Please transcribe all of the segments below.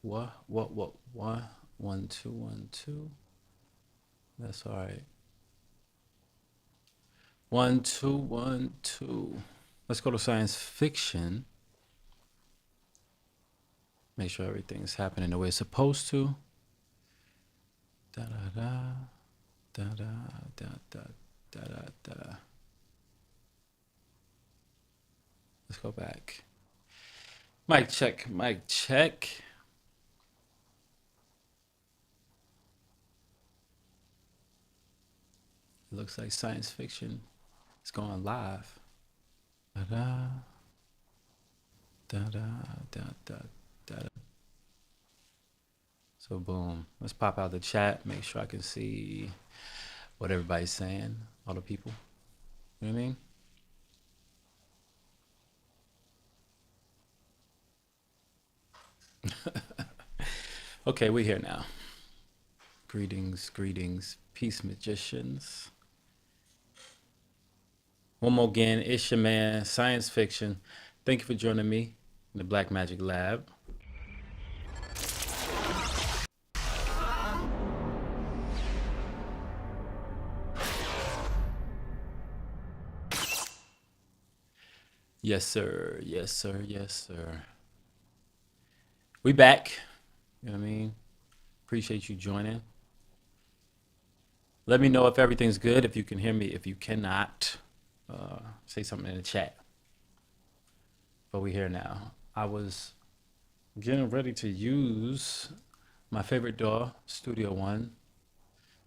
What? 1 2 1 2. That's all right. 1 2 1 2. Let's go to science fiction. Make sure everything's happening the way it's supposed to. Da da da da da da da da da da. Let's go back. Mic check. Mic check. It looks like science fiction is going live. Da da da da da da da. So boom. Let's pop out the chat. Make sure I can see what everybody's saying. All the people. You know what I mean? Okay, we're here now. Greetings, greetings, peace magicians. One more again, it's your man, Science Fiction. Thank you for joining me in the Black Magic Lab. Yes, sir. Yes, sir. Yes, sir. We back. You know what I mean? Appreciate you joining. Let me know if everything's good, if you can hear me. If you cannot, say something in the chat. But we here now. I was getting ready to use my favorite DAW, Studio One,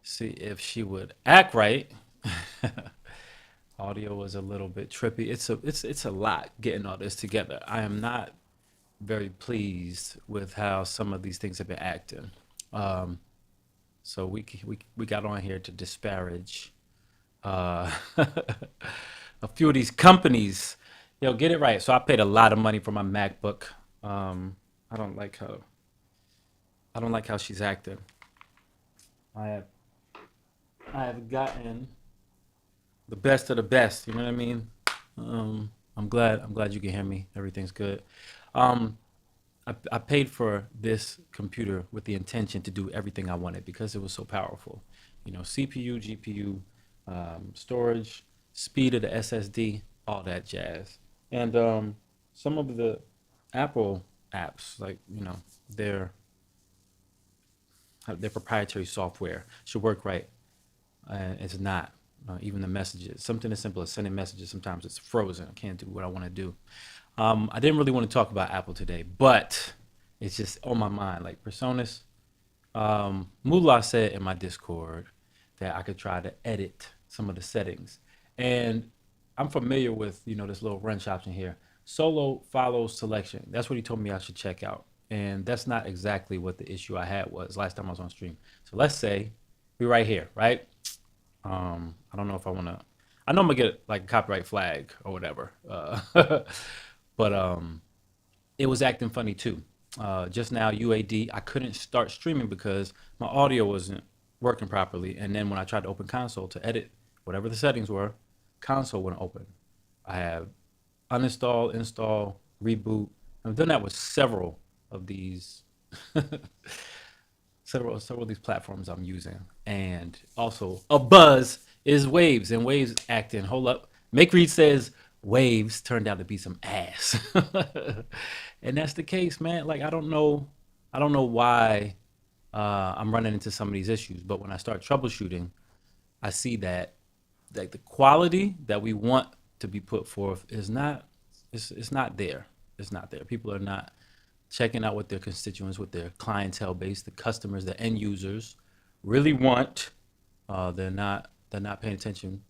see if she would act right. Audio was a little bit trippy. It's a lot getting all this together. I am not very pleased with how some of these things have been acting. Um, so we got on here to disparage uh, a few of these companies. Yo, get it right. So I paid a lot of money for my MacBook. Um, I don't like how I don't like how she's acting. I have I have gotten the best of the best. You know what I mean? I'm glad you can hear me. Everything's good. Um, I paid for this computer with the intention to do everything I wanted because it was so powerful. You know, CPU, GPU, storage, speed of the SSD, all that jazz. And some of the Apple apps, like their their proprietary software, should work right. It's not. Even the messages, something as simple as sending messages, sometimes it's frozen. I can't do what I want to do. I didn't really want to talk about Apple today, but it's just on my mind. Like Personas, Moolah said in my Discord that I could try to edit some of the settings, and I'm familiar with this little wrench option here. Solo follows selection. That's what he told me I should check out, and that's not exactly what the issue I had was last time I was on stream. So let's say we're right here, right? I don't know if I want to. I know I'm gonna get like a copyright flag or whatever. But it was acting funny too. Just now, UAD, I couldn't start streaming because my audio wasn't working properly. And then when I tried to open console to edit whatever the settings were, console wouldn't open. I have uninstall, install, reboot. I've done that with several of these several of these platforms I'm using. And also a buzz is Waves, and Waves acting. Hold up. Make Read says Waves turned out to be some ass. And that's the case, man. Like I don't know why I'm running into some of these issues, but when I start troubleshooting, I see that like the quality that we want to be put forth is not it's not there. It's not there. People are not checking out what their constituents, what their clientele base, the customers, the end users really want. They're not paying attention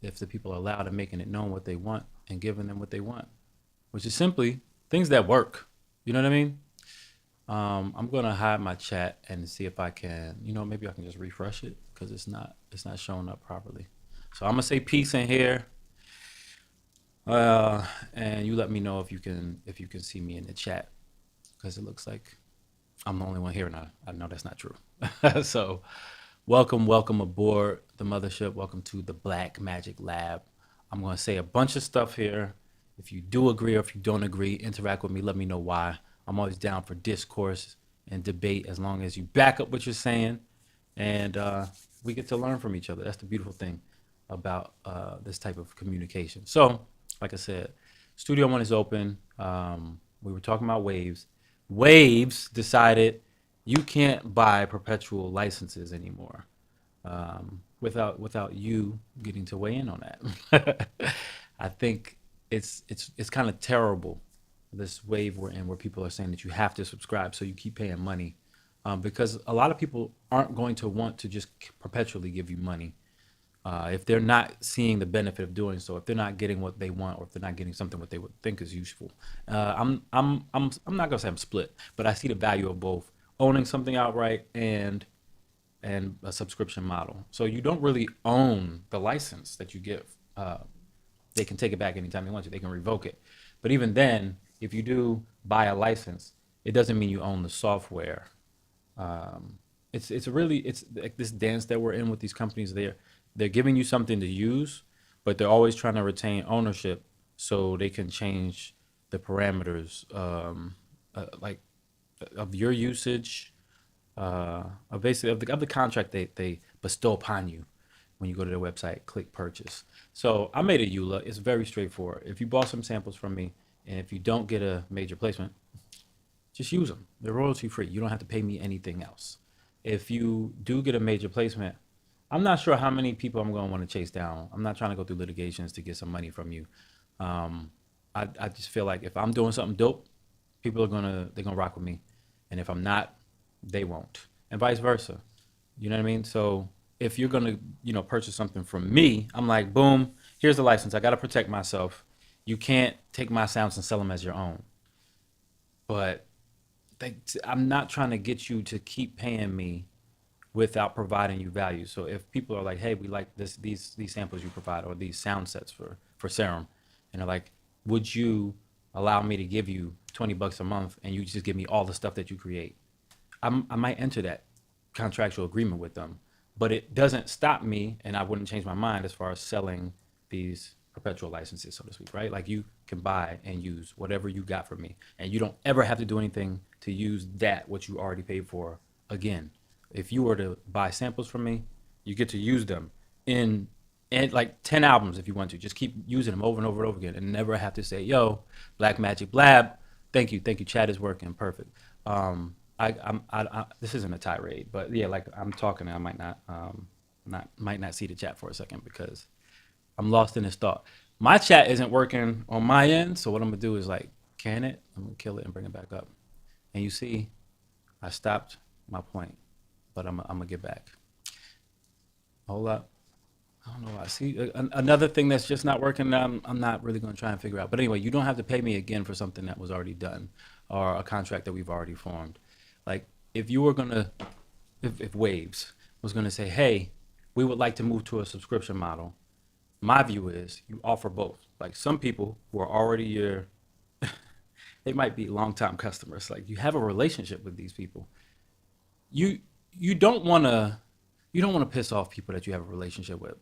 if the people are loud and making it known what they want and giving them what they want, which is simply things that work. You know what I mean? I'm gonna hide my chat and see if I can, maybe I can just refresh it because it's not showing up properly. So I'm gonna say peace in here, and you let me know if you can see me in the chat because it looks like I'm the only one here, and I know that's not true. So, welcome aboard the mothership. Welcome to the Black Magic Lab. I'm going to say a bunch of stuff here. If you do agree or if you don't agree, interact with me. Let me know why. I'm always down for discourse. and debate as long as you back up what you're saying, and we get to learn from each other. That's the beautiful thing about this type of communication. So, like I said, Studio One is open. We were talking about Waves. Waves decided you can't buy perpetual licenses anymore without you getting to weigh in on that. I think it's kind of terrible, this wave we're in, where people are saying that you have to subscribe, so you keep paying money, because a lot of people aren't going to want to just perpetually give you money if they're not seeing the benefit of doing so, if they're not getting what they want, or if they're not getting something what they would think is useful. I'm not gonna say I'm split, but I see the value of both owning something outright and a subscription model. So you don't really own the license that you give. They can take it back anytime they want to. They can revoke it. But even then, if you do buy a license, it doesn't mean you own the software. It's like this dance that we're in with these companies. They're giving you something to use, but they're always trying to retain ownership so they can change the parameters, like of your usage, of basically of the contract they bestow upon you when you go to their website, click purchase. So I made a EULA. It's very straightforward. If you bought some samples from me, and if you don't get a major placement, just use them. They're royalty free. You don't have to pay me anything else. If you do get a major placement, I'm not sure how many people I'm going to want to chase down. I'm not trying to go through litigations to get some money from you. I just feel like if I'm doing something dope, people are they're gonna rock with me, and if I'm not, they won't, and vice versa. You know what I mean? So if you're gonna purchase something from me, I'm like, boom, here's the license. I gotta protect myself. You can't take my sounds and sell them as your own. But I'm not trying to get you to keep paying me without providing you value. So if people are like, hey, we like these samples you provide, or these sound sets for Serum, and they're like, would you allow me to give you $20 a month and you just give me all the stuff that you create? I might enter that contractual agreement with them, but it doesn't stop me, and I wouldn't change my mind as far as selling these perpetual licenses, so to speak, right? Like, you can buy and use whatever you got from me, and you don't ever have to do anything to use that what you already paid for again. If you were to buy samples from me, you get to use them in and like 10 albums if you want to. Just keep using them over and over and over again, and never have to say, yo, Black Magic Lab, thank you, chat is working perfect. This isn't a tirade, but yeah, like, I'm talking, and I might not see the chat for a second because I'm lost in this thought. My chat isn't working on my end, so what I'm gonna do is, like, can it? I'm gonna kill it and bring it back up. And you see, I stopped my point, but I'm gonna get back. Hold up. I don't know why. See, another thing that's just not working, I'm not really gonna try and figure out. But anyway, you don't have to pay me again for something that was already done, or a contract that we've already formed. Like, if you were gonna, if Waves was gonna say, hey, we would like to move to a subscription model, my view is you offer both. Like, some people who are already they might be longtime customers. Like, you have a relationship with these people. You you don't wanna you don't wanna piss off people that you have a relationship with.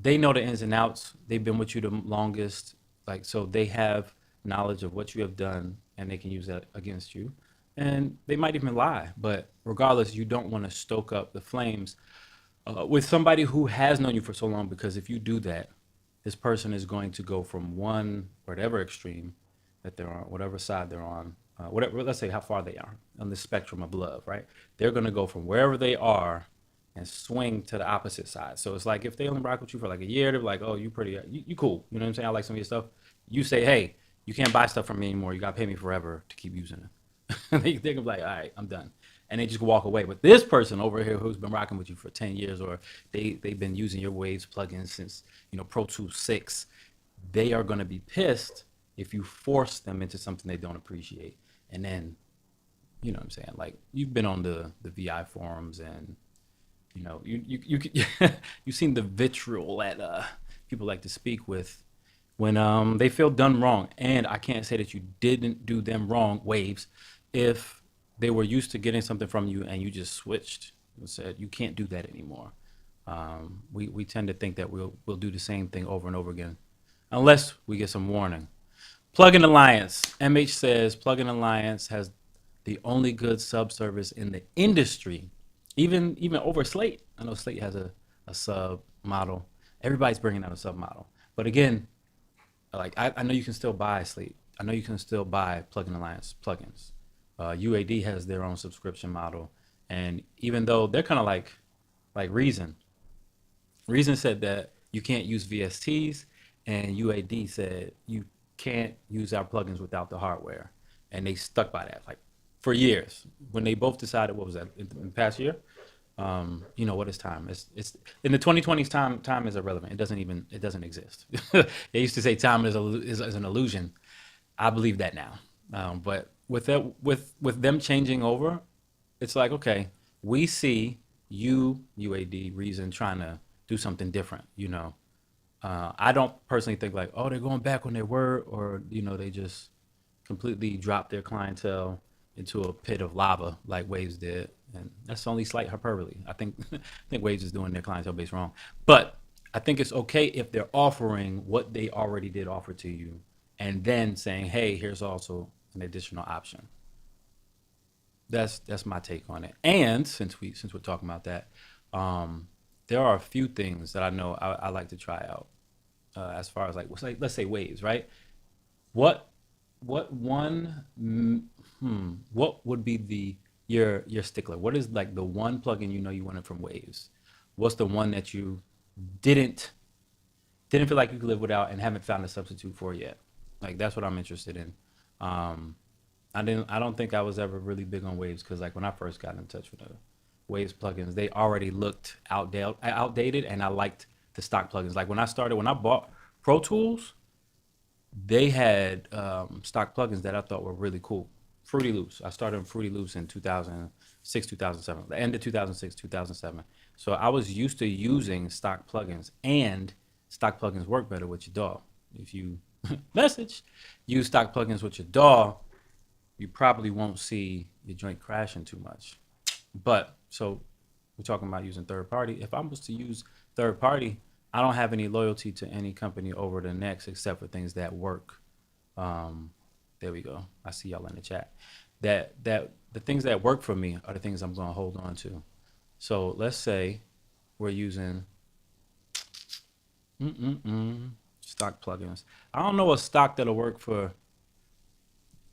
They know the ins and outs. They've been with you the longest. Like, so they have knowledge of what you have done, and they can use that against you. And they might even lie. But regardless, you don't want to stoke up the flames with somebody who has known you for so long, because if you do that, this person is going to go from one, whatever extreme that they're on, whatever side they're on, whatever, let's say how far they are on the spectrum of love, right? They're going to go from wherever they are and swing to the opposite side. So it's like, if they only rock with you for like a year, they're like, oh, you pretty, you cool. You know what I'm saying? I like some of your stuff. You say, hey, you can't buy stuff from me anymore. You got to pay me forever to keep using it. They're going to be like, all right, I'm done. And they just walk away. But this person over here who's been rocking with you for 10 years, or they've been using your Waves plugins since, Pro Tools 6, they are going to be pissed if you force them into something they don't appreciate. And then, you know what I'm saying? Like, you've been on the VI forums, and, you've seen the vitriol that people like to speak with when they feel done wrong. And I can't say that you didn't do them wrong, Waves, if they were used to getting something from you and you just switched and said you can't do that anymore. We tend to think that we'll do the same thing over and over again, unless we get some warning. Plugin Alliance. MH says Plugin Alliance has the only good sub service in the industry, even over Slate. I know Slate has a sub model. Everybody's bringing out a sub model. But again, like I know you can still buy Slate. I know you can still buy Plugin Alliance plugins. UAD has their own subscription model, and even though they're kind of like Reason said that you can't use VSTs, and UAD said you can't use our plugins without the hardware, and they stuck by that like for years. When they both decided, what was that in the past year? You know what is time? It's in the 2020s. Time is irrelevant. It doesn't exist. They used to say time is an illusion. I believe that now. But with them changing over, it's like, okay, we see UAD Reason trying to do something different. I don't personally think like, oh, they're going back on their word, or they just completely dropped their clientele into a pit of lava like Waves did, and that's only slight hyperbole. I think I think Waves is doing their clientele base wrong, but I think it's okay if they're offering what they already did offer to you, and then saying, hey, here's also an additional option. That's my take on it. And since we're talking about that, there are a few things that I know I like to try out. As far as like, let's say Waves, right? What what one what would be your stickler? What is like the one plugin you wanted from Waves? What's the one that you didn't didn't feel like you could live without and haven't found a substitute for yet? Like that's what I'm interested in. Um, I don't think I was ever really big on Waves because like when I first got in touch with the Waves plugins, they already looked outdated, and I liked the stock plugins. Like when I bought Pro Tools, they had stock plugins that I thought were really cool. Fruity Loops. I started in Fruity Loops in 2006, 2007, the end of 2006, 2007. So I was used to using stock plugins, and stock plugins work better with your DAW. If you message use stock plugins with your DAW, you probably won't see your joint crashing too much. But so we're talking about using third party. If I was to use third party, I don't have any loyalty to any company over the next except for things that work. Um, there we go. I see y'all in the chat. That the things that work for me are the things I'm going to hold on to. So let's say we're using stock plugins. I don't know a stock that'll work for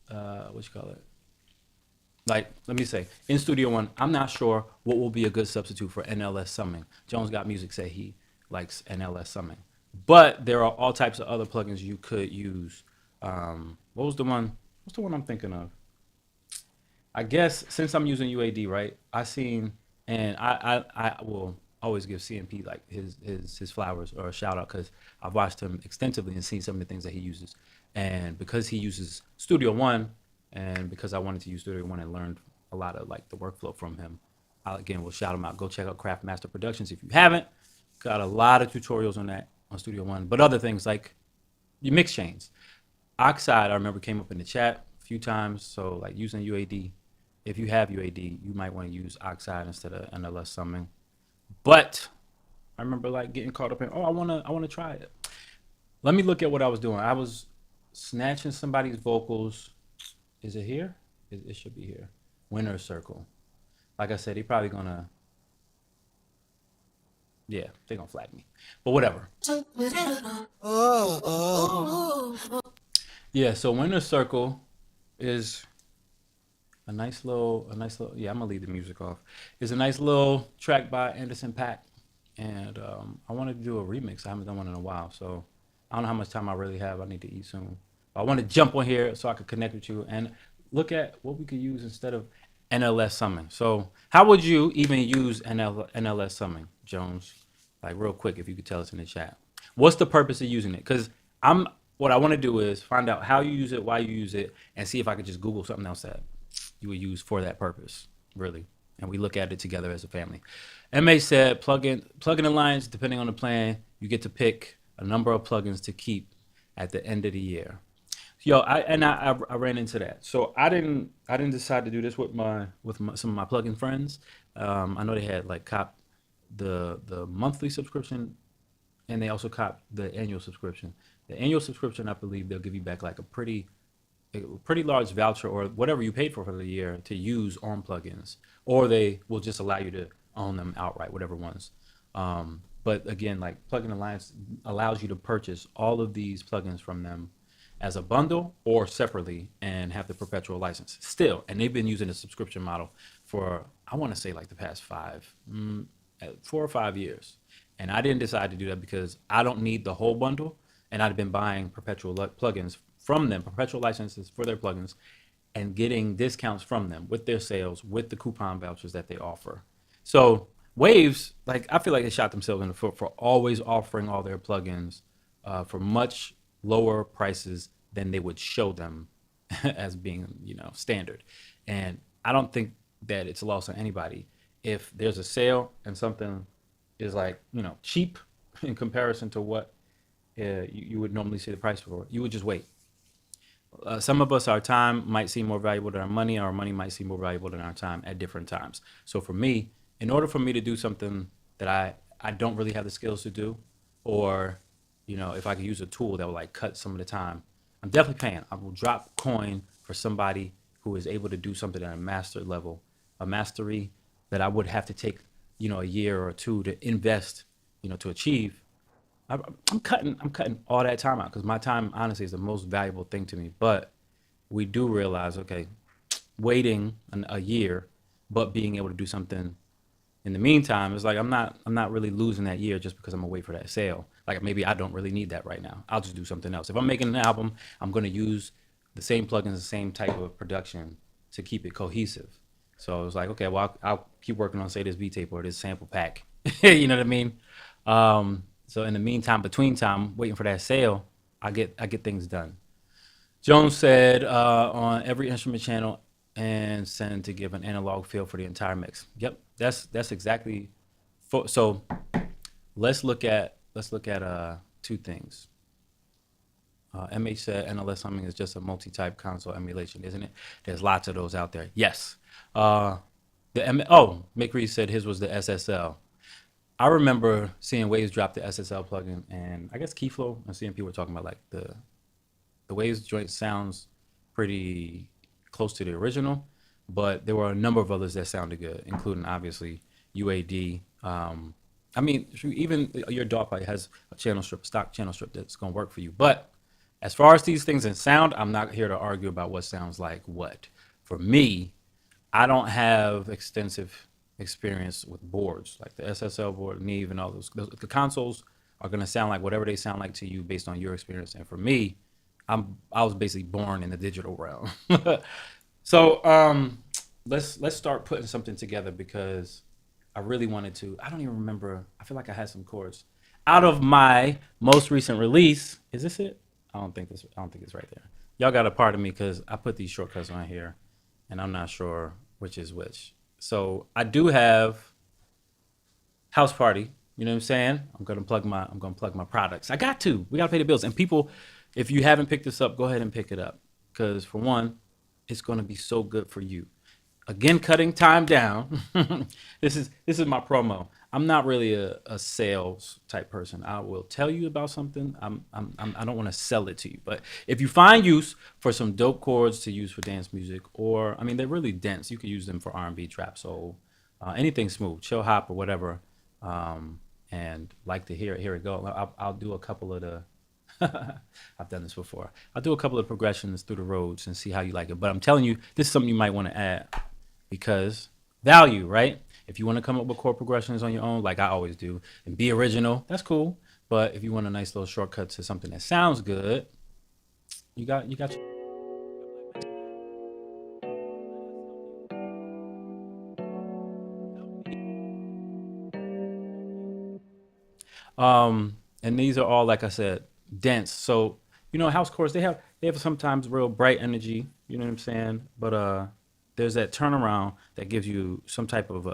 what you call it. Like, let me say, in Studio One, I'm not sure what will be a good substitute for NLS summing. Jones Got Music said he likes NLS summing, but there are all types of other plugins you could use. What was the one? What's the one I'm thinking of? I guess since I'm using UAD, right? I seen, and I will always give CMP like his flowers or a shout out because I've watched him extensively and seen some of the things that he uses. And because he uses Studio One, and because I wanted to use Studio One and learned a lot of like the workflow from him, I again will shout him out. Go check out Craft Master Productions if you haven't. Got a lot of tutorials on that on Studio One, but other things like your mix chains. Oxide, I remember came up in the chat a few times. So like using UAD, if you have UAD, you might want to use Oxide instead of NLS summing. But I remember like getting caught up in, oh, I wanna try it. Let me look at what I was doing. I was snatching somebody's vocals. Is it here? It should be here. Winner's Circle. Like I said, he probably gonna, yeah, they're gonna flag me. But whatever. Yeah, so Winner's Circle is a nice little, yeah, I'm gonna leave the music off. It's a nice little track by Anderson Paak, and I wanted to do a remix. I haven't done one in a while, so I don't know how much time I really have. I need to eat soon. But I want to jump on here so I could connect with you and look at what we could use instead of NLS summing. So how would you even use NLS summing, Jones? Like real quick, if you could tell us in the chat. What's the purpose of using it? Because I'm what I want to do is find out how you use it, why you use it, and see if I could just Google something else that you would use for that purpose, really. And we look at it together as a family. MA said plugin alliance, depending on the plan, you get to pick a number of plugins to keep at the end of the year. Yo, I ran into that. So I didn't decide to do this with some of my plugin friends. I know they had like cop the monthly subscription, and they also cop the annual subscription. The annual subscription, I believe they'll give you back like a pretty a pretty large voucher or whatever you paid for the year to use on plugins, or they will just allow you to own them outright, whatever ones. But again, like Plugin Alliance allows you to purchase all of these plugins from them as a bundle or separately and have the perpetual license still. And they've been using a subscription model for, I want to say, like the past 4 or 5 years. And I didn't decide to do that because I don't need the whole bundle. And I'd been buying perpetual plugins from them, perpetual licenses for their plugins, and getting discounts from them with their sales, with the coupon vouchers that they offer. So Waves, like, I feel like they shot themselves in the foot for always offering all their plugins for much lower prices than they would show them as being, standard. And I don't think that it's a loss on anybody if there's a sale and something is like, cheap in comparison to what you would normally see the price for. You would just wait. Some of us, our time might seem more valuable than our money. Our money might seem more valuable than our time at different times. So for me, in order for me to do something that I don't really have the skills to do, or, if I could use a tool that will like cut some of the time, I'm definitely paying. I will drop coin for somebody who is able to do something at a master level, a mastery that I would have to take, a year or two to invest, to achieve. I'm cutting all that time out because my time honestly is the most valuable thing to me. But we do realize, okay, waiting a year, but being able to do something in the meantime is like I'm not really losing that year just because I'm gonna wait for that sale. Like maybe I don't really need that right now. I'll just do something else. If I'm making an album, I'm gonna use the same plugins, the same type of production to keep it cohesive. So I was like, okay, well I'll keep working on say this V tape or this sample pack. You know what I mean? So in the meantime, between time, waiting for that sale, I get things done. Jones said on every instrument channel and send to give an analog feel for the entire mix. Yep, that's exactly. So let's look at two things. MH said NLS humming is just a multi-type console emulation, isn't it? There's lots of those out there. Yes. Mick Reed said his was the SSL. I remember seeing Waves drop the SSL plugin, and I guess Keyflow and CMP were talking about like the Waves joint sounds pretty close to the original, but there were a number of others that sounded good, including obviously UAD. I mean, even your DAW probably has a channel strip, a stock channel strip that's going to work for you. But as far as these things in sound, I'm not here to argue about what sounds like what. For me, I don't have extensive experience with boards like the SSL board, Neve, and all those. The consoles are going to sound like whatever they sound like to you based on your experience. And for me, I was basically born in the digital realm. So let's start putting something together because I really wanted to. I don't even remember. I feel like I had some chords out of my most recent release. Is this it? I don't think it's right there. Y'all got to pardon me because I put these shortcuts on here, and I'm not sure which is which. So I do have House Party. You know what I'm saying? I'm gonna plug my products. I got to. We gotta pay the bills. And people, if you haven't picked this up, go ahead and pick it up. Because for one, it's gonna be so good for you. Again, cutting time down. This is my promo. I'm not really a sales type person. I will tell you about something. I don't want to sell it to you. But if you find use for some dope chords to use for dance music, or I mean, they're really dense. You could use them for R&B, trap, soul, anything smooth, chill hop, or whatever. And like to hear it go. I'll do a couple of the. I've done this before. I'll do a couple of progressions through the roads and see how you like it. But I'm telling you, this is something you might want to add because value, right? If you want to come up with chord progressions on your own, like I always do, and be original, that's cool. But if you want a nice little shortcut to something that sounds good, you got your. And these are all, like I said, dense. So house chords they have sometimes real bright energy. You know what I'm saying? But there's that turnaround that gives you some type of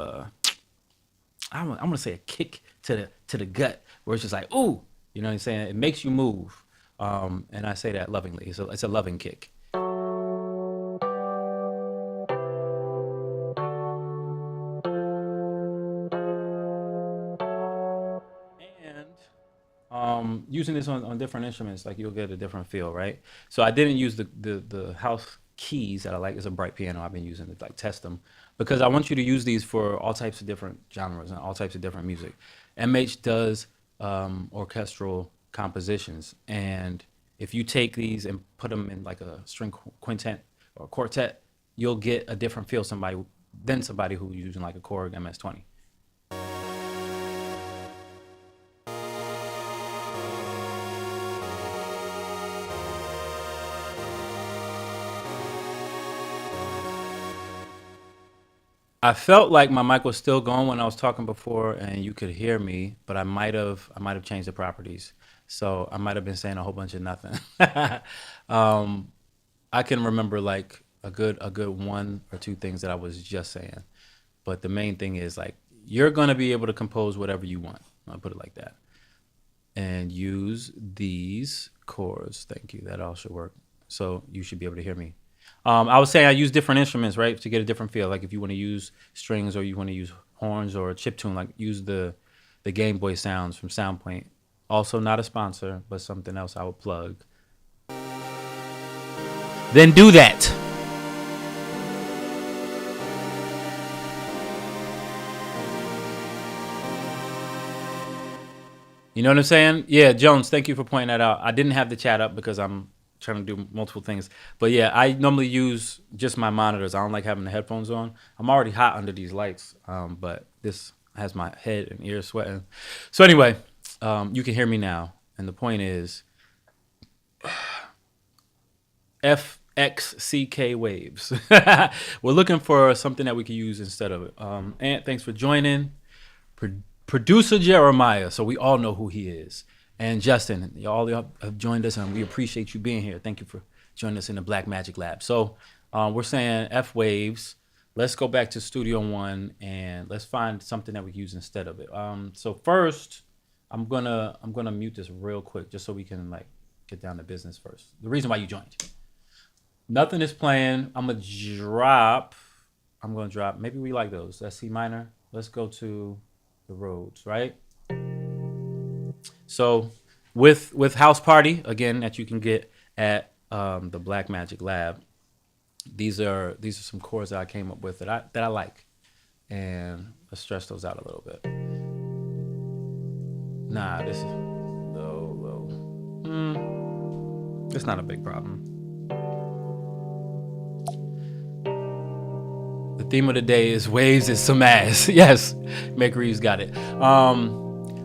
I'm gonna say a kick to the gut where it's just like ooh, you know what I'm saying? It makes you move. And I say that lovingly. It's a loving kick. And using this on different instruments, like you'll get a different feel, right? So I didn't use the house keys that I like. It's a bright piano I've been using to like test them because I want you to use these for all types of different genres and all types of different music. MH does orchestral compositions, and if you take these and put them in like a string quintet or quartet, you'll get a different feel than somebody who's using like a Korg MS-20. I felt like my mic was still going when I was talking before, and you could hear me, but I might have changed the properties, so I might have been saying a whole bunch of nothing. um, I can remember like a good one or two things that I was just saying, but the main thing is like you're gonna be able to compose whatever you want. I'll put it like that, and use these chords. Thank you. That all should work. So you should be able to hear me. I was saying I use different instruments, right, to get a different feel. Like if you want to use strings or you want to use horns or a chip tune, like use the Game Boy sounds from Soundpoint. Also not a sponsor, but something else I would plug. Then do that. You know what I'm saying? Yeah, Jones, thank you for pointing that out. I didn't have the chat up because I'm trying to do multiple things. But yeah, I normally use just my monitors. I don't like having the headphones on. I'm already hot under these lights, but this has my head and ears sweating. So anyway, you can hear me now. And the point is FXCK waves. We're looking for something that we can use instead of it. Ant, thanks for joining. Producer Jeremiah, so we all know who he is. And Justin, y'all have joined us, and we appreciate you being here. Thank you for joining us in the Black Magic Lab. So we're saying F waves. Let's go back to Studio One and let's find something that we use instead of it. So first, I'm gonna mute this real quick just so we can like get down to business first. The reason why you joined. Nothing is playing. I'm gonna drop. Maybe we like those. That's C minor. Let's go to the Rhodes, right? So with House Party, again, that you can get at the Black Magic Lab, these are some chords that I came up with that I like, and let's stress those out a little bit. Nah, this is low. It's not a big problem. The theme of the day is waves is some ass. Yes, Meg Reeves got it.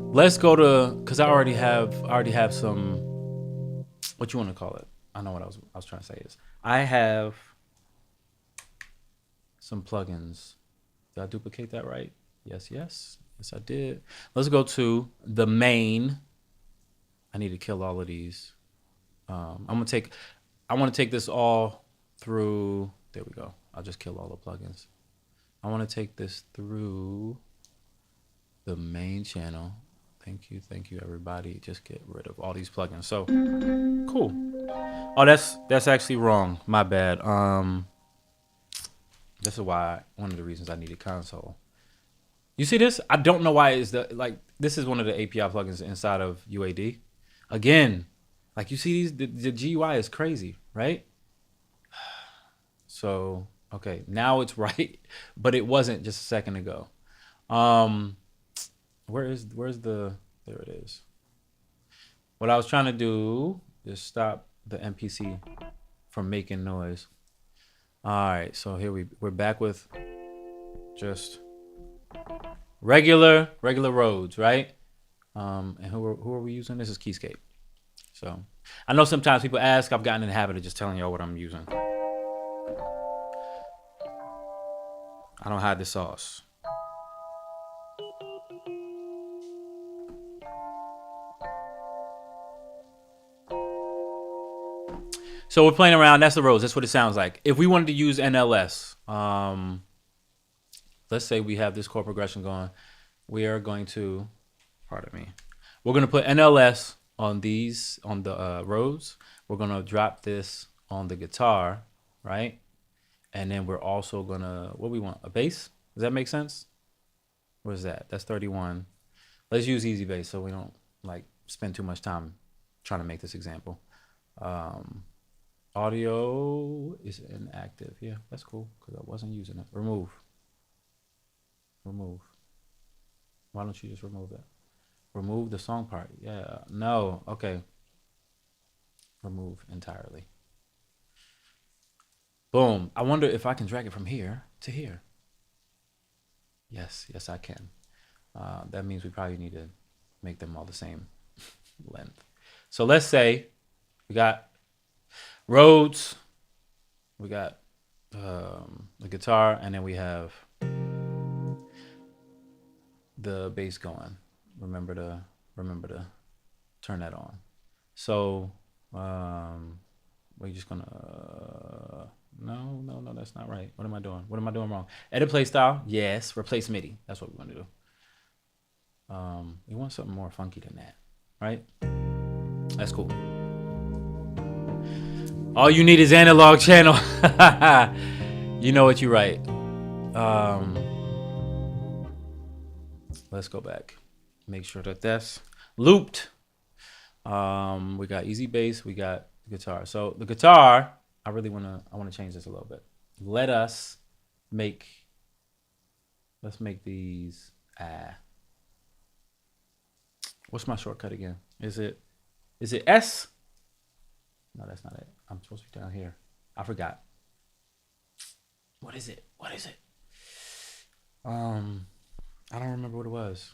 Let's go to, because I already have some, what you want to call it? I know what I was trying to say is I have some plugins. Did I duplicate that right? Yes, I did. Let's go to the main. I need to kill all of these. I want to take this all through. There we go. I'll just kill all the plugins. I want to take this through the main channel. Thank you, everybody. Just get rid of all these plugins. So cool. Oh, that's actually wrong. My bad. This is why one of the reasons I needed console. You see this? I don't know why this is one of the API plugins inside of UAD. Again, like you see the GUI is crazy, right? So okay, now it's right, but it wasn't just a second ago. Where's there it is. What I was trying to do is stop the MPC from making noise. All right, so here we're back with just regular Rhodes, right? And who are we using? This is Keyscape. So I know sometimes people ask. I've gotten in the habit of just telling y'all what I'm using. I don't hide the sauce. So we're playing around. That's the Rhodes. That's what it sounds like. If we wanted to use NLS, let's say we have this chord progression going. We are going to, pardon me, we're going to put NLS on the Rhodes. We're going to drop this on the guitar, right? And then we're also going to, what we want, a bass? Does that make sense? Where's that? That's 31. Let's use easy bass so we don't like spend too much time trying to make this example. Audio is inactive. Yeah, that's cool because I wasn't using it. Remove. Why don't you just remove it? Remove the song part. Yeah, no, okay. Remove entirely. Boom. I wonder if I can drag it from here to here. Yes, I can. That means we probably need to make them all the same length. So let's say we got Rhodes, we got the guitar, and then we have the bass going. Remember to turn that on. So we're just gonna no, that's not right. What am I doing? What am I doing wrong? Edit play style, yes. Replace MIDI. That's what we want to do. We want something more funky than that, right? That's cool. All you need is analog channel. You know what you write. Let's go back. Make sure that that's looped. We got easy bass. We got guitar. So the guitar, I want to change this a little bit. Let's make these. What's my shortcut again? Is it S? No, that's not it. I'm supposed to be down here. I forgot. What is it? I don't remember what it was.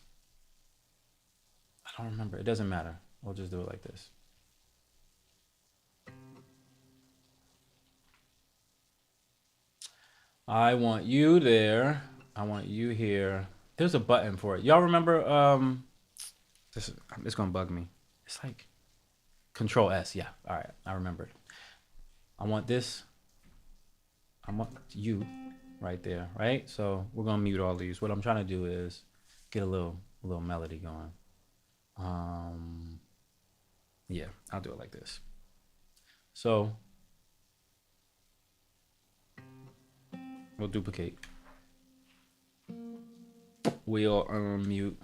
I don't remember. It doesn't matter. We'll just do it like this. I want you there. I want you here. There's a button for it. Y'all remember? It's gonna bug me. It's like Control S. Yeah. All right. I remembered. I want this. I want you right there. Right. So we're gonna mute all these. What I'm trying to do is get a little melody going. Yeah. I'll do it like this. So we'll duplicate. We'll unmute.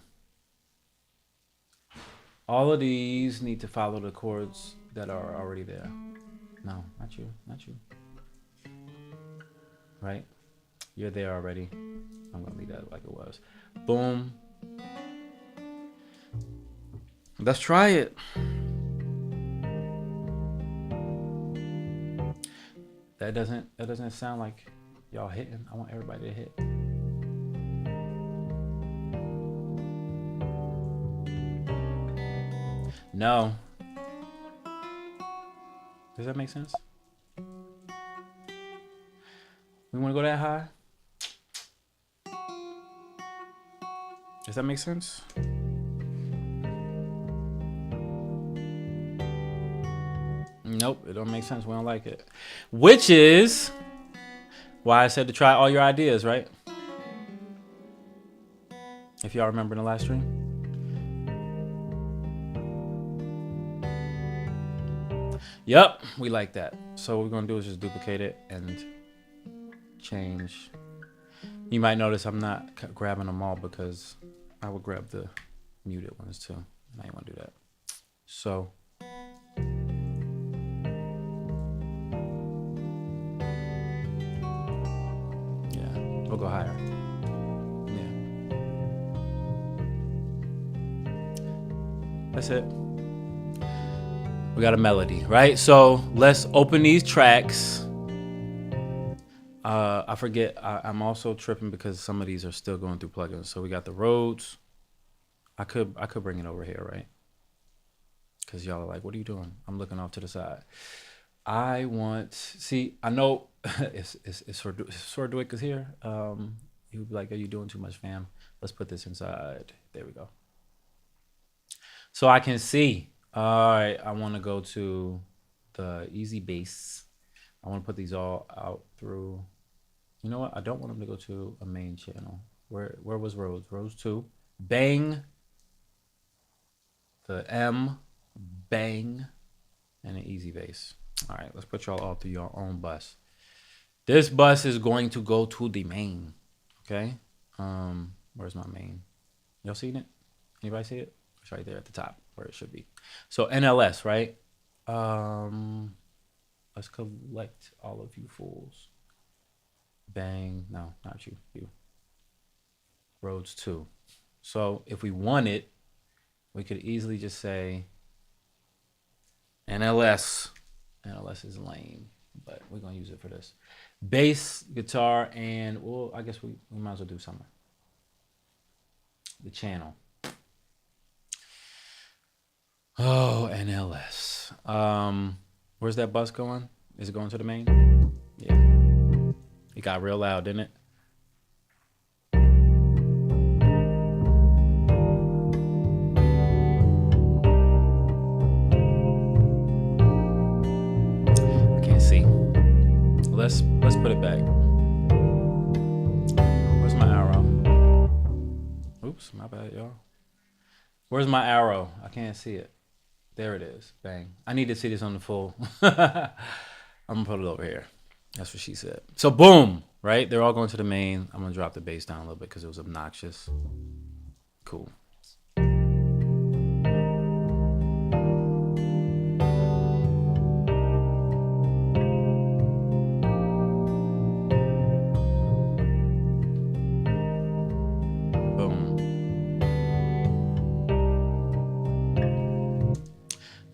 All of these need to follow the chords that are already there. No, not you. Right? You're there already. I'm gonna leave that like it was. Boom. Let's try it. That doesn't sound like y'all hitting. I want everybody to hit. No. Does that make sense? We want to go that high? Does that make sense? Nope, it don't make sense. We don't like it. Which is why I said to try all your ideas, right? If y'all remember in the last stream. Yep, we like that. So what we're gonna do is just duplicate it and change. You might notice I'm not grabbing them all because I would grab the muted ones too. And I ain't want to do that. So yeah, we'll go higher. Yeah, that's it. We got a melody, right? So let's open these tracks. I forget. I'm also tripping because some of these are still going through plugins. So we got the Rhodes. I could bring it over here, right? Because y'all are like, what are you doing? I'm looking off to the side. I know it's Swordwick is here. He would be like, are you doing too much, fam? Let's put this inside. There we go. So I can see. All right, I want to go to the easy bass. I want to put these all out through. You know what? I don't want them to go to a main channel. Where was Rhodes? Rhodes 2. Bang. The M. Bang. And an easy bass. All right, let's put y'all all through your own bus. This bus is going to go to the main. Okay? Where's my main? Y'all seen it? Anybody see it? It's right there at the top. where it should be. So NLS, right? Let's collect all of you fools. Bang. No, not you. You. Rhodes 2. So if we want it, we could easily just say NLS. NLS is lame, but we're going to use it for this. Bass, guitar, and, well, I guess we might as well do something. The channel. Oh, NLS. Where's that bus going? Is it going to the main? Yeah. It got real loud, didn't it? I can't see. Let's put it back. Where's my arrow? Oops, my bad, y'all. Where's my arrow? I can't see it. There it is. Bang. I need to see this on the full. I'm gonna put it over here. That's what she said. So boom, right? They're all going to the main. I'm gonna drop the bass down a little bit because it was obnoxious. Cool.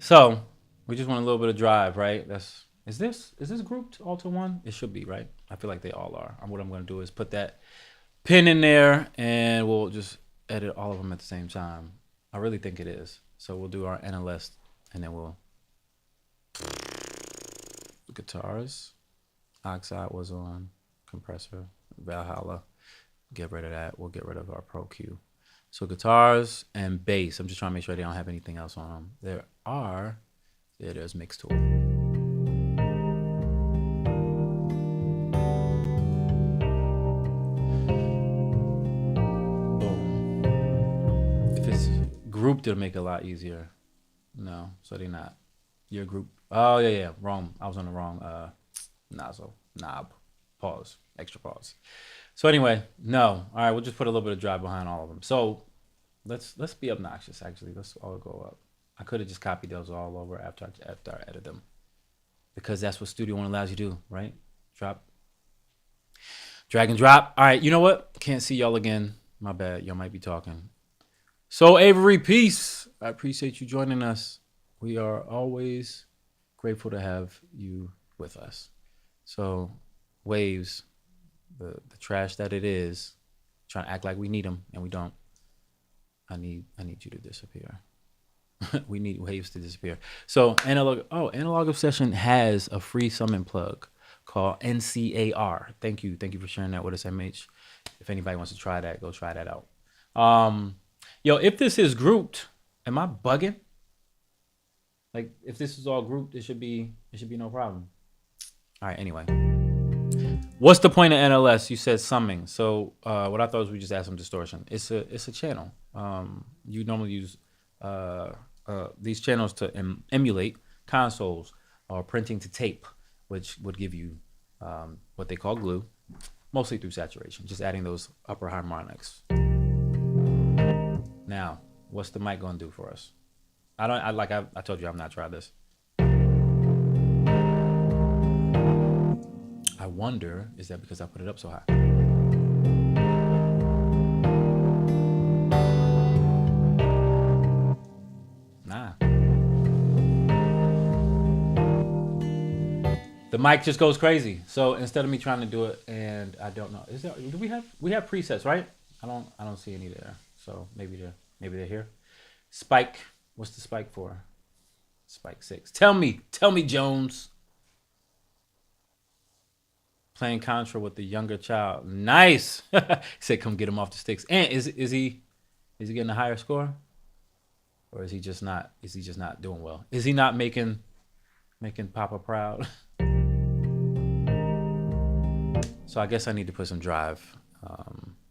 So we just want a little bit of drive, right? Is this grouped all to one? It should be, right? I feel like they all are. And what I'm going to do is put that pin in there and we'll just edit all of them at the same time. I really think it is. So we'll do our NLS and then we'll guitars. Oxide was on, compressor, Valhalla. Get rid of that. We'll get rid of our Pro Q. So guitars and bass. I'm just trying to make sure they don't have anything else on them. There's mix tool. Boom. If it's grouped, it'll make it a lot easier. No, so they're not. Your group. Oh yeah, wrong. I was on the wrong knob. Pause. Extra pause. So anyway, no. All right, we'll just put a little bit of drive behind all of them. So let's be obnoxious. Actually, let's all go up. I could have just copied those all over after I edit them, because that's what Studio One allows you to do, right? Drop, drag and drop. All right, you know what? Can't see y'all again. My bad. Y'all might be talking. So Avery, peace. I appreciate you joining us. We are always grateful to have you with us. So Waves, the trash that it is, trying to act like we need them and we don't. I need you to disappear. We need Waves to disappear. So Analog Obsession has a free summon plug called NCAR. Thank you for sharing that with us, MH. If anybody wants to try that, go try that out. Yo, if this is grouped, am I bugging? Like, if this is all grouped, it should be no problem. All right, anyway. What's the point of NLS? You said summing. So what I thought was we just add some distortion. It's a channel. You normally use these channels to emulate consoles or printing to tape, which would give you what they call glue, mostly through saturation, just adding those upper harmonics. Now, what's the mic gonna do for us? I told you, I've not tried this. I wonder, is that because I put it up so high? Nah. The mic just goes crazy. So instead of me trying to do it, and I don't know, do we have presets, right? I don't see any there. So maybe they're here. Spike, what's the spike for? Spike 6. Tell me Jones. Playing Contra with the younger child. Nice. He said, "Come get him off the sticks." And is he getting a higher score, or is he just not doing well? Is he not making Papa proud? So I guess I need to put some drive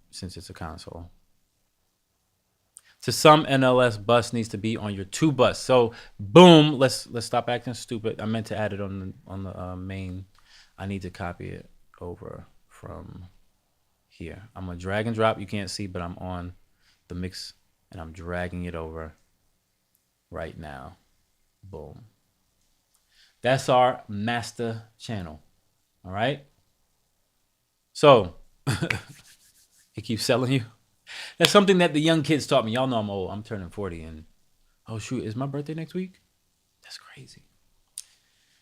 since it's a console. To some, NLS bus needs to be on your 2 bus. So boom, let's stop acting stupid. I meant to add it on the main. I need to copy it over from here. I'm gonna drag and drop. You can't see, but I'm on the mix and I'm dragging it over. right now. Boom. That's our master channel. All right. So it keeps selling you. That's something that the young kids taught me. Y'all know I'm old. I'm turning 40 and oh shoot, is my birthday next week? That's crazy.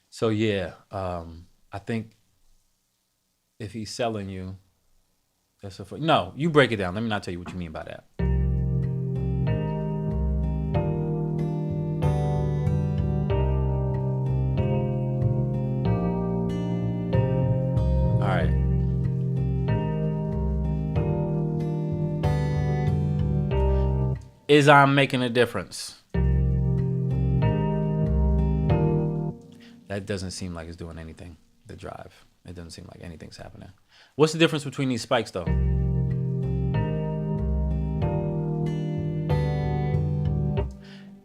So yeah, I think if he's selling you, that's a no. You break it down. Let me not tell you what you mean by that. All right. Is I'm making a difference? That doesn't seem like it's doing anything. The drive. It doesn't seem like anything's happening. What's the difference between these spikes though?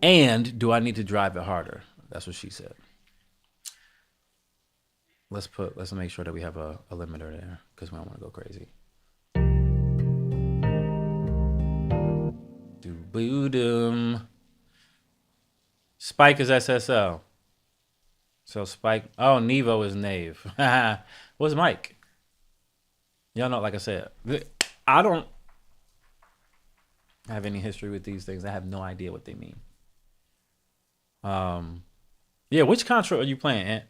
And do I need to drive it harder? That's what she said. Let's make sure that we have a limiter there because we don't want to go crazy. Do-boo-dum. Spike is SSL. So Spike, oh, Nevo is Nave. What's Mike? Y'all know, like I said, I don't have any history with these things. I have no idea what they mean. Yeah, which contra are you playing, Ant?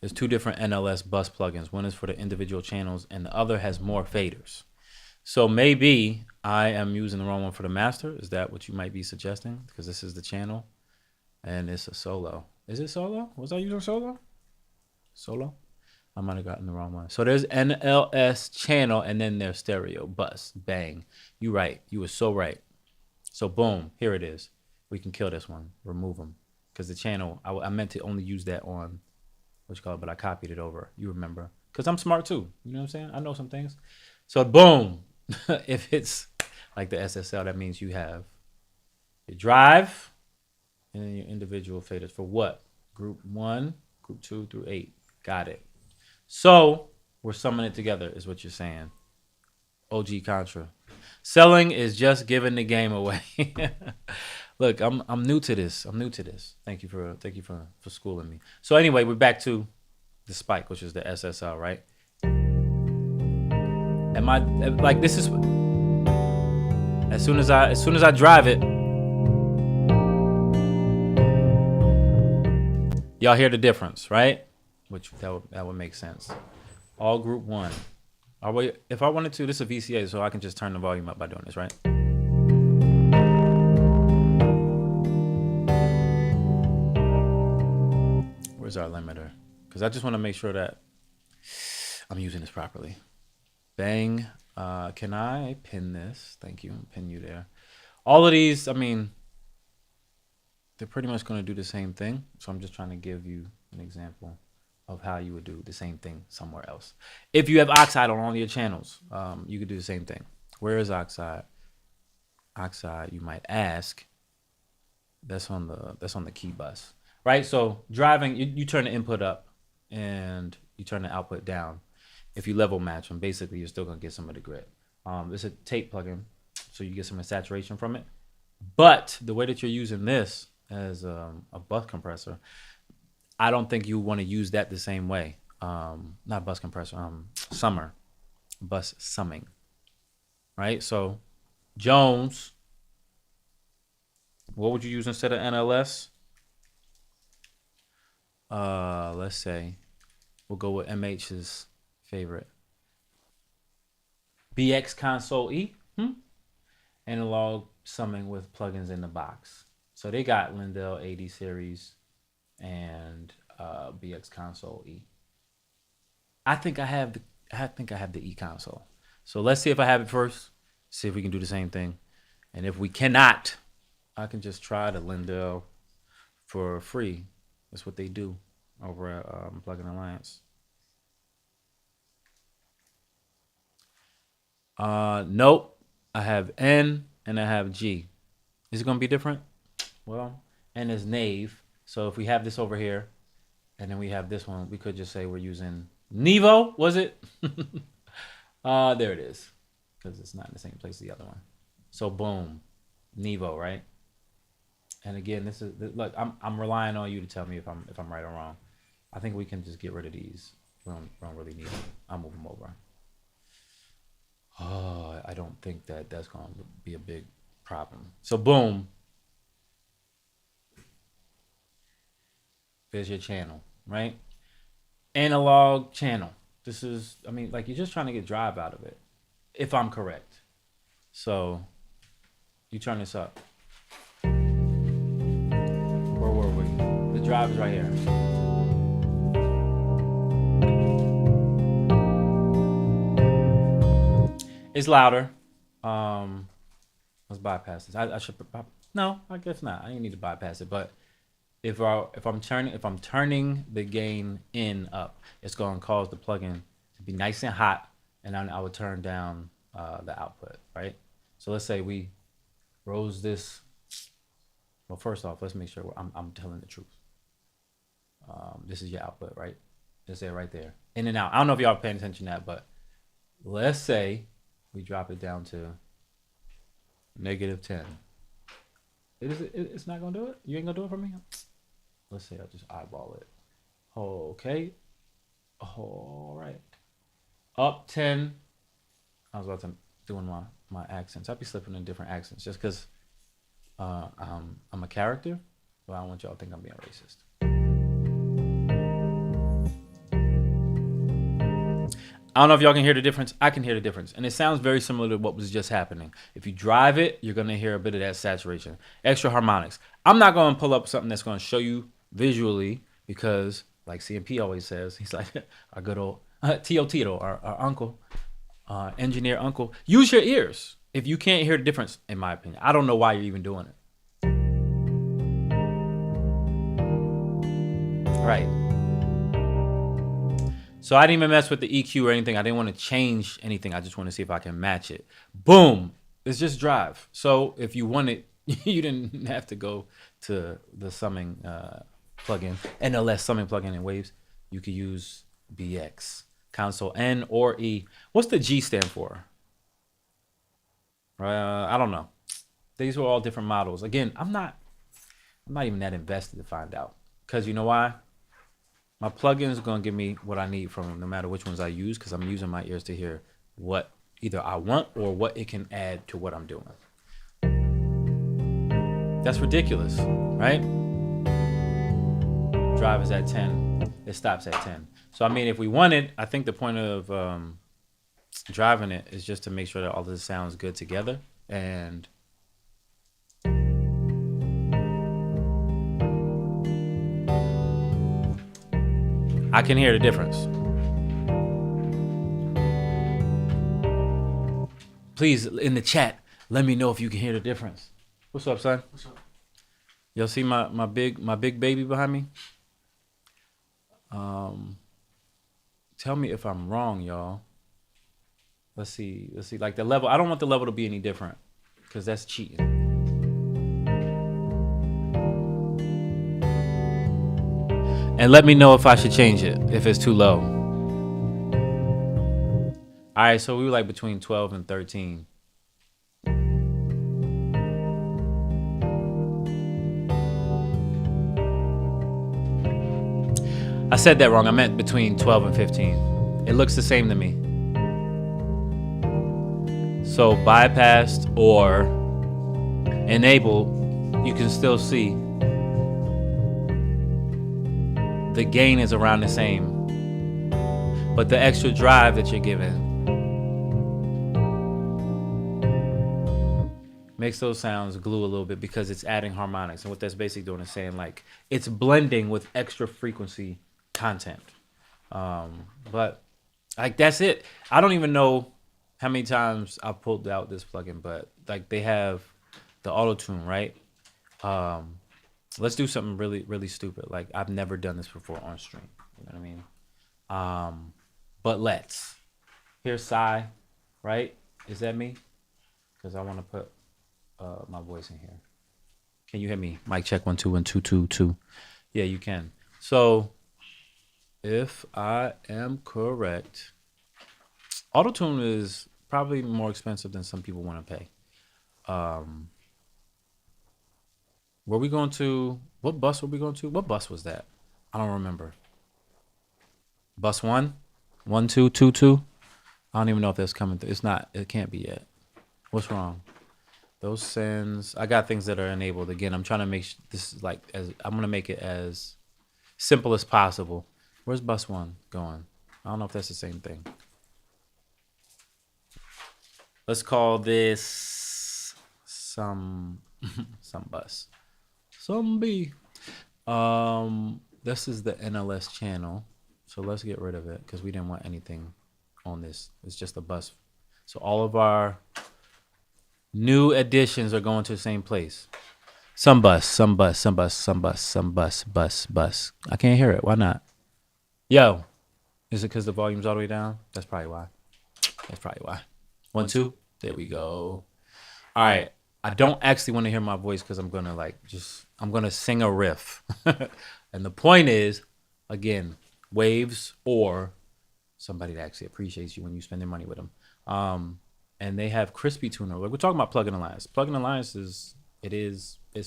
There's two different NLS bus plugins. One is for the individual channels and the other has more faders. So maybe I am using the wrong one for the master. Is that what you might be suggesting? Because this is the channel and it's a solo. Is it solo? Was I using solo? Solo? I might have gotten the wrong one. So there's NLS channel and then there's stereo bus. Bang. You right. You were so right. So boom, here it is. We can kill this one. Remove them. Because the channel, I meant to only use that on, what you call it, but I copied it over. You remember. Because I'm smart too. You know what I'm saying? I know some things. So boom. If it's like the SSL, that means you have your drive and then your individual faders for what? Group 1, group 2 through 8. Got it. So we're summing it together is what you're saying. OG Contra. Selling is just giving the game away. Look, I'm new to this. Thank you for schooling me. So anyway, we're back to the spike, which is the SSL, right? Am I like this is as soon as I drive it, y'all hear the difference, right? Which that would make sense. All group 1. If I wanted to, this is a VCA, so I can just turn the volume up by doing this, right? Where's our limiter? Because I just want to make sure that I'm using this properly. Bang. Can I pin this? Thank you. Pin you there. All of these, I mean, they're pretty much going to do the same thing. So I'm just trying to give you an example of how you would do the same thing somewhere else. If you have Oxide on all your channels, you could do the same thing. Where is Oxide? Oxide, you might ask. That's on the key bus, right? So driving, you turn the input up and you turn the output down. If you level match them, basically you're still gonna get some of the grit. It's a tape plugin, so you get some of the saturation from it. But the way that you're using this as a bus compressor, I don't think you want to use that the same way. Not bus compressor, summer, bus summing, right? So Jones, what would you use instead of NLS? Let's say we'll go with MH's favorite. BX Console E, analog summing with plugins in the box. So they got Lindell 80 series and BX Console E. I think I have the E console. So let's see if I have it first. See if we can do the same thing. And if we cannot, I can just try the Lindell for free. That's what they do over at Plugin Alliance. Nope. I have N and I have G. Is it going to be different? Well, N is Nave. So if we have this over here and then we have this one, we could just say we're using Nevo, was it? There it is. Because it's not in the same place as the other one. So boom. Nevo, right? And again, this is look. I'm relying on you to tell me if I'm right or wrong. I think we can just get rid of these. We don't really need them. I'll move them over. Oh, I don't think that's going to be a big problem. So boom, there's your channel, right? Analog channel. This is, I mean, like you're just trying to get drive out of it, if I'm correct. So you turn this up. Where were we? The drive is right here. It's louder. Let's bypass this. I should. No, I guess not. I didn't need to bypass it. But if I'm turning the gain in up, it's going to cause the plugin to be nice and hot, and then I would turn down the output, right? So let's say we rose this. Well, first off, let's make sure I'm telling the truth. This is your output, right? Just say right there, in and out. I don't know if y'all are paying attention to that, but let's say we drop it down to -10. It's not gonna do it. You ain't gonna do it for me. Let's say I just eyeball it. Okay. All right. Up 10. I was about to doing my accents. I'd be slipping in different accents just because I'm a character, but I don't want y'all to think I'm being racist. I don't know if y'all can hear the difference. I can hear the difference. And it sounds very similar to what was just happening. If you drive it, you're going to hear a bit of that saturation. Extra harmonics. I'm not going to pull up something that's going to show you visually because, like CMP always says, he's like our good old Tio Tito, our uncle, engineer uncle. Use your ears if you can't hear the difference, in my opinion. I don't know why you're even doing it. Right. So I didn't even mess with the EQ or anything. I didn't want to change anything. I just want to see if I can match it. Boom. It's just drive. So if you want it, you didn't have to go to the summing plugin, NLS summing plugin in Waves. You could use BX, console N or E. What's the G stand for? I don't know. These were all different models. Again, I'm not even that invested to find out. Because you know why? My plugin is going to give me what I need from them, no matter which ones I use, because I'm using my ears to hear what either I want or what it can add to what I'm doing. That's ridiculous, right? Drive is at 10. It stops at 10. So, I mean, if we wanted, I think the point of driving it is just to make sure that all this sounds good together. And I can hear the difference. Please, in the chat, let me know if you can hear the difference. What's up, son? What's up? Y'all see my big baby behind me? Tell me if I'm wrong, y'all. Let's see. Like the level, I don't want the level to be any different because that's cheating. And let me know if I should change it, if it's too low. All right, so we were like between 12 and 13. I said that wrong. I meant between 12 and 15. It looks the same to me. So bypassed or enabled, you can still see the gain is around the same, but the extra drive that you're given makes those sounds glue a little bit because it's adding harmonics. And what that's basically doing is saying like it's blending with extra frequency content. But like that's it. I don't even know how many times I pulled out this plugin, but like they have the auto tune, right? Let's do something really, really stupid. Like I've never done this before on stream. You know what I mean? But let's. Here's Psy, right? Is that me? Because I want to put my voice in here. Can you hear me? Mic check 1 2 1 2 2 2. Yeah, you can. So if I am correct, autotune is probably more expensive than some people want to pay. Were we going to, what bus were we going to? What bus was that? I don't remember. Bus 1? 1, 2, 2, 2? I don't even know if that's coming through. It's not, it can't be yet. What's wrong? Those sends, I got things that are enabled. Again, I'm trying to make this is like, I'm going to make it as simple as possible. Where's bus 1 going? I don't know if that's the same thing. Let's call this some bus. Some B. This is the NLS channel. So let's get rid of it because we didn't want anything on this. It's just a bus. So all of our new additions are going to the same place. Some bus, some bus, some bus, some bus, some bus, bus. I can't hear it. Why not? Yo, is it because the volume's all the way down? That's probably why. That's probably why. 1, 2. There we go. All right. I don't actually want to hear my voice because I'm going to I'm going to sing a riff. And the point is, again, Waves or somebody that actually appreciates you when you spend their money with them. And they have Crispy Tuner. We're talking about Plugin Alliance. Plugin Alliance is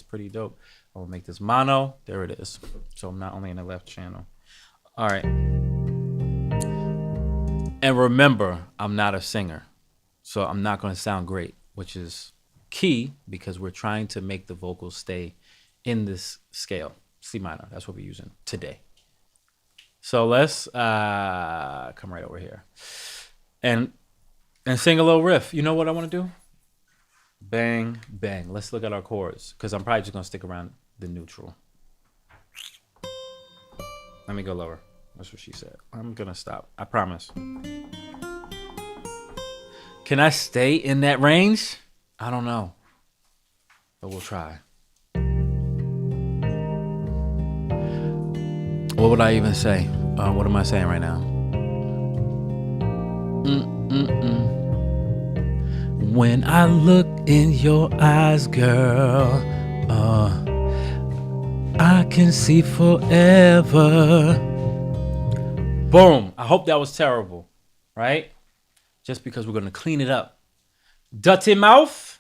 pretty dope. I'll make this mono. There it is. So I'm not only in the left channel. All right. And remember, I'm not a singer. So I'm not going to sound great, which is key because we're trying to make the vocals stay in this scale. C minor. That's what we're using today. So let's come right over here and sing a little riff. You know what I want to do? Bang, bang. Let's look at our chords because I'm probably just going to stick around the neutral. Let me go lower. That's what she said. I'm going to stop. I promise. Can I stay in that range? I don't know. But we'll try. What would I even say? What am I saying right now? When I look in your eyes, girl, I can see forever. Boom. I hope that was terrible, right? Just because we're going to clean it up. Dirty mouth,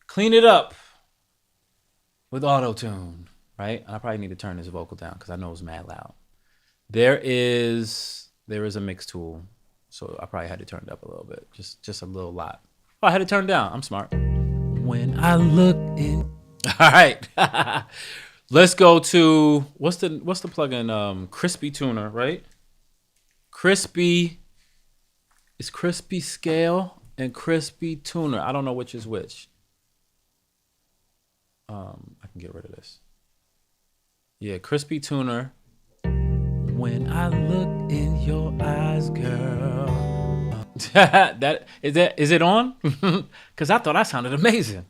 clean it up with auto-tune, right? I probably need to turn this vocal down because I know it's mad loud. There is a mix tool, so I probably had to turn it up a little bit, just a little lot. Oh, I had to turn it down. I'm smart. When I look in, all right. Let's go to what's the plugin? Crispy Tuner, right? Crispy. It's Crispy Scale and Crispy Tuner. I don't know which is which. I can get rid of this. Yeah, Crispy Tuner. When I look in your eyes, girl. Is it on? Because I thought I sounded amazing.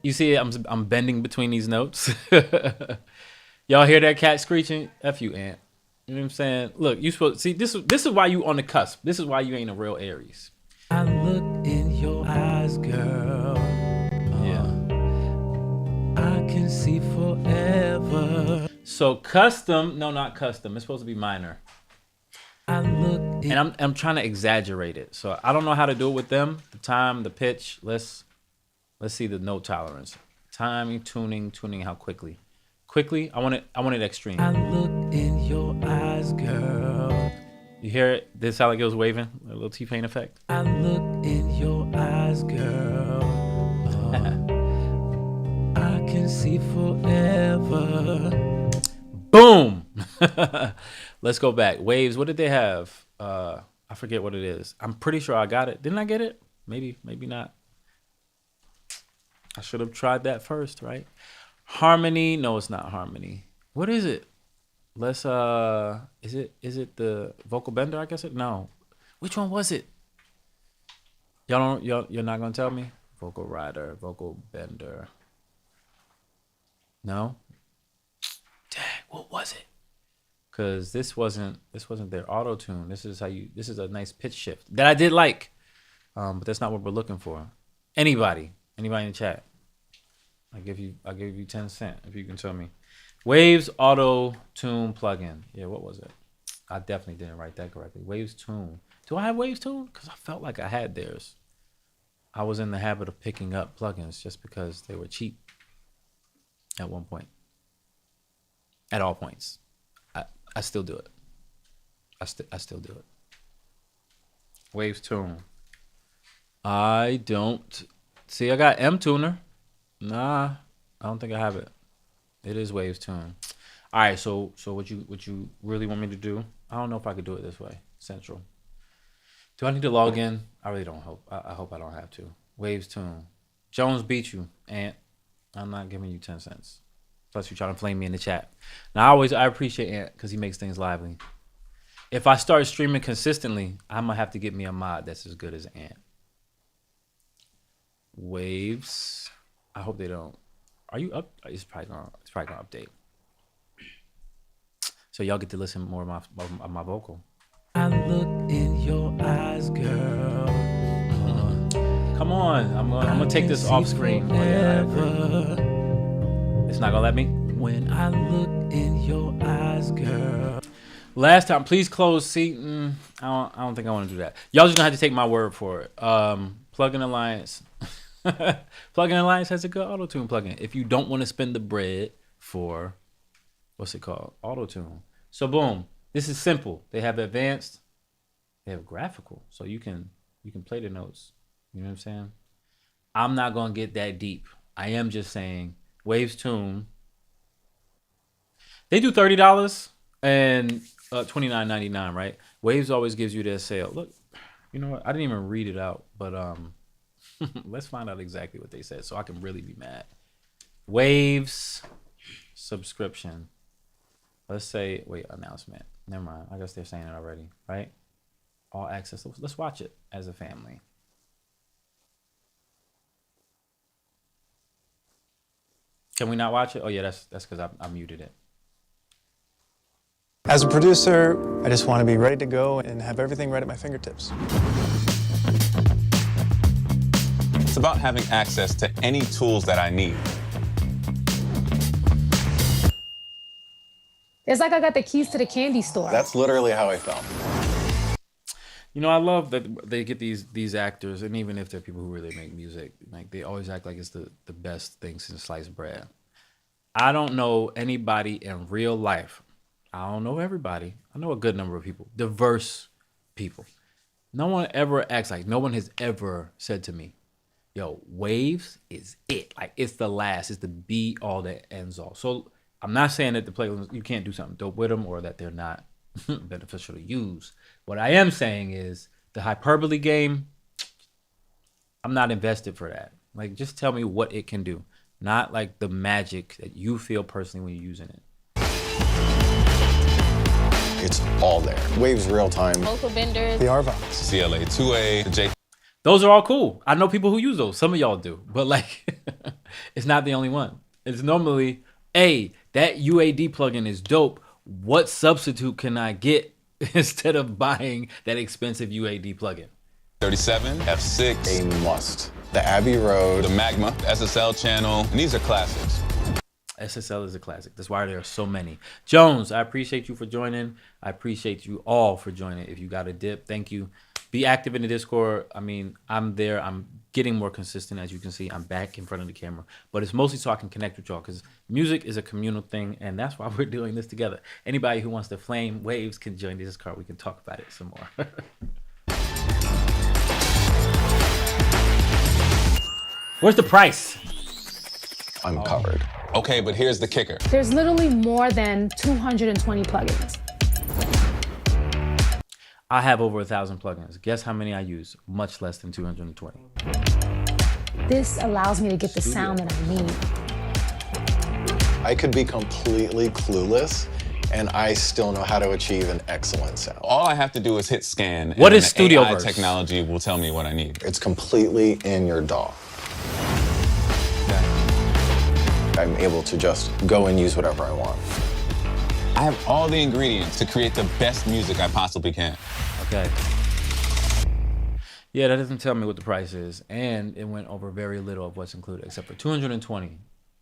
You see, I'm bending between these notes. Y'all hear that cat screeching? F you, ant. You know what I'm saying? Look, you supposed see this is why you on the cusp. This is why you ain't a real Aries. I look in your eyes, girl. Yeah. I can see forever. So custom, no, not custom. It's supposed to be minor. I look in, and I'm trying to exaggerate it. So I don't know how to do it with them. The time, the pitch. Let's see the note tolerance. Timing, tuning how quickly. Quickly, I want it extreme. I look in your eyes, girl. You hear it? This sound like it was waving? A little T-Pain effect. I look in your eyes, girl. I can see forever. Boom! Let's go back. Waves, what did they have? I forget what it is. I'm pretty sure I got it. Didn't I get it? Maybe not. I should have tried that first, right? Harmony. No, it's not harmony. What is it? Let's is it the vocal bender? I guess it. No. Which one was it? You're not gonna tell me? Vocal rider, vocal bender. No. Dang, what was it? Cause this wasn't their auto tune. This is a nice pitch shift that I did like, but that's not what we're looking for. Anybody in the chat? I give you 10 cents if you can tell me. Waves auto tune plugin. Yeah, what was it? I definitely didn't write that correctly. Waves tune. Do I have Waves tune? Because I felt like I had theirs. I was in the habit of picking up plugins just because they were cheap. at one point. At all points. I still do it. I still do it. Waves tune. I don't see. I got M tuner. Nah, I don't think I have it. It is waves tune. All right. So what you really want me to do? I don't know if I could do it this way. Central. Do I need to log in? I really don't hope. I hope I don't have to. Waves tune. Jones beat you, Ant. I'm not giving you 10 cents. Plus, you're trying to flame me in the chat. Now, I appreciate Ant because he makes things lively. If I start streaming consistently, I'm going to have to get me a mod that's as good as Ant. Waves. I hope they don't. Are you up? It's probably going to update. So y'all get to listen more of my vocal. I look in your eyes, girl. Come on. I'm going to take this off screen. It's not gonna let me. When I look in your eyes, girl. Last time, please close Seaton. I don't think I want to do that. Y'all just gonna have to take my word for it. Plugin Alliance. Plugin Alliance has a good auto tune plugin. If you don't want to spend the bread for what's it called, auto tune. So boom, this is simple. They have advanced. They have graphical, so you can play the notes. You know what I'm saying? I'm not gonna get that deep. I am just saying. Waves tune. They do $30 and $29.99, right? Waves always gives you their sale. Look, you know what? I didn't even read it out, but let's find out exactly what they said so I can really be mad. Waves subscription. Let's say, wait, announcement. Never mind. I guess they're saying it already, right? All access. Let's watch it as a family. Can we not watch it? Oh yeah, that's because I muted it. As a producer, I just want to be ready to go and have everything right at my fingertips. It's about having access to any tools that I need. It's like I got the keys to the candy store. That's literally how I felt. You know, I love that they get these actors, and even if they're people who really make music, like they always act like it's the best thing since sliced bread. I don't know anybody in real life. I don't know everybody. I know a good number of people, diverse people. No one ever acts like, no one has ever said to me, yo, Waves is it. Like it's the last, it's the be all that ends all. So I'm not saying that the playlists, you can't do something dope with them or that they're not beneficial to use. What I am saying is the hyperbole game, I'm not invested for that. Like, just tell me what it can do, not like the magic that you feel personally when you're using it. It's all there. Waves real time. Vocal benders. The RVOX. CLA 2A, the J. Those are all cool. I know people who use those. Some of y'all do, but like, it's not the only one. It's normally, hey, that UAD plugin is dope. What substitute can I get instead of buying that expensive UAD plugin? 37, F6, A must. The Abbey Road. the Magma, the SSL channel, and these are classics. SSL is a classic. That's why there are so many. Jones, I appreciate you for joining. I appreciate you all for joining. If you got a dip, thank you. Be active in the Discord. I mean, I'm there. I'm getting more consistent, as you can see. I'm back in front of the camera. But it's mostly so I can connect with y'all, because music is a communal thing, and that's why we're doing this together. Anybody who wants to flame Waves can join the Discord. We can talk about it some more. Where's the price? I'm covered. Okay, but here's the kicker. There's literally more than 220 plugins. I have over 1,000 plugins. Guess how many I use? Much less than 220. This allows me to get the sound that I need. I could be completely clueless, and I still know how to achieve an excellent sound. All I have to do is hit scan. What and is the AI StudioVerse? technology will tell me what I need. It's completely in your DAW. I'm able to just go and use whatever I want. I have all the ingredients to create the best music I possibly can. Okay. Yeah, that doesn't tell me what the price is, and it went over very little of what's included, except for 220.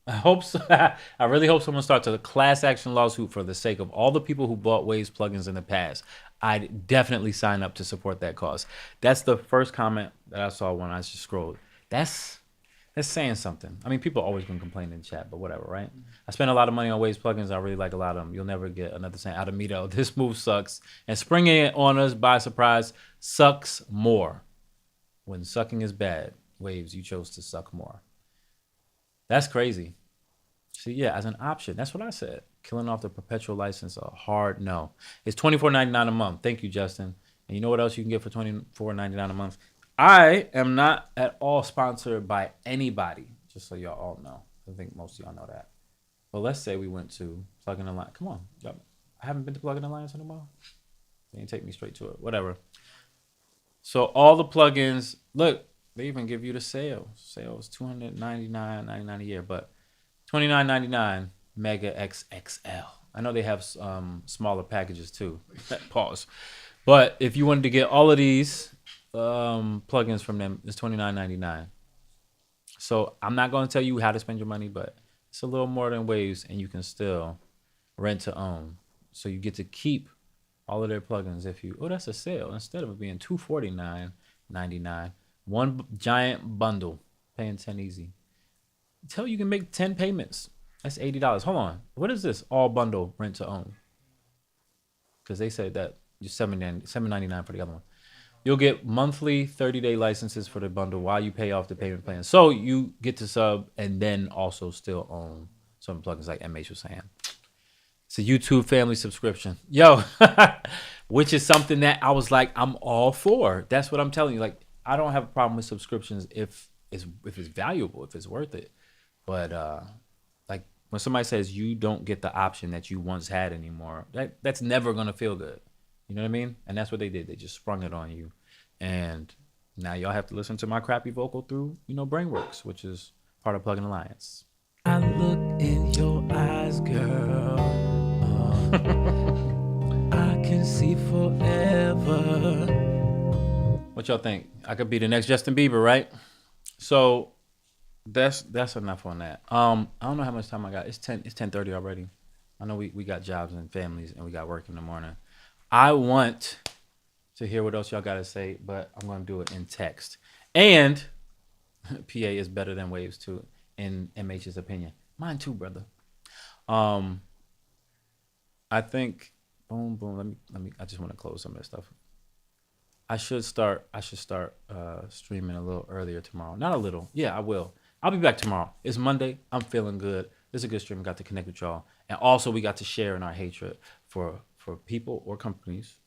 I hope so. I really hope someone starts a class action lawsuit for the sake of all the people who bought Waves plugins in the past. I'd definitely sign up to support that cause. That's the first comment that I saw when I just scrolled. That's That's saying something. I mean, people are always gonna complain in chat, but whatever, right? I spent a lot of money on Waves plugins. I really like a lot of them. You'll never get another saying out of me though. This move sucks, and springing it on us by surprise sucks more. When sucking is bad, Waves, you chose to suck more. That's crazy. See, yeah, as an option, that's what I said. Killing off the perpetual license, a hard no. It's $24.99 a month. Thank you, Justin. And you know what else you can get for $24.99 a month? I am not at all sponsored by anybody, just so y'all all know. I think most of y'all know that. But let's say we went to Plugin Alliance. Come on, y'all. I haven't been to Plugin Alliance in a while. They didn't take me straight to it. Whatever. So all the plugins, look, they even give you the sale. Sale is $299.99 a year, but $29.99 Mega XXL. I know they have smaller packages too. Pause. But if you wanted to get all of these plugins from them, it's $29.99. So I'm not going to tell you how to spend your money, but it's a little more than Waves, and you can still rent to own. So you get to keep all of their plugins if you. Oh, that's a sale. Instead of it being $249.99, one giant bundle, paying 10 easy. Tell you can make 10 payments. That's $80. Hold on. What is this all bundle rent to own? Because they said that you're $7.99 for the other one. You'll get monthly 30-day licenses for the bundle while you pay off the payment plan. So you get to sub and then also still own some plugins like MH was saying. It's a YouTube family subscription. Yo, which is something that I was like, I'm all for. That's what I'm telling you. Like, I don't have a problem with subscriptions if it's valuable, if it's worth it. But like when somebody says you don't get the option that you once had anymore, that's never gonna feel good. You know what I mean? And that's what they did. They just sprung it on you. And now y'all have to listen to my crappy vocal through, Brainworks, which is part of Plugin Alliance. I look in your eyes, girl. I can see forever. What y'all think? I could be the next Justin Bieber, right? So that's enough on that. I don't know how much time I got. It's 10:30 already. I know we got jobs and families and we got work in the morning. I want to hear what else y'all got to say, but I'm going to do it in text. And PA is better than Waves too, in MH's opinion. Mine too, brother. I think boom. Let me. I just want to close some of this stuff. I should start streaming a little earlier tomorrow. Not a little. Yeah, I will. I'll be back tomorrow. It's Monday. I'm feeling good. This is a good stream. Got to connect with y'all, and also we got to share in our hatred for people or companies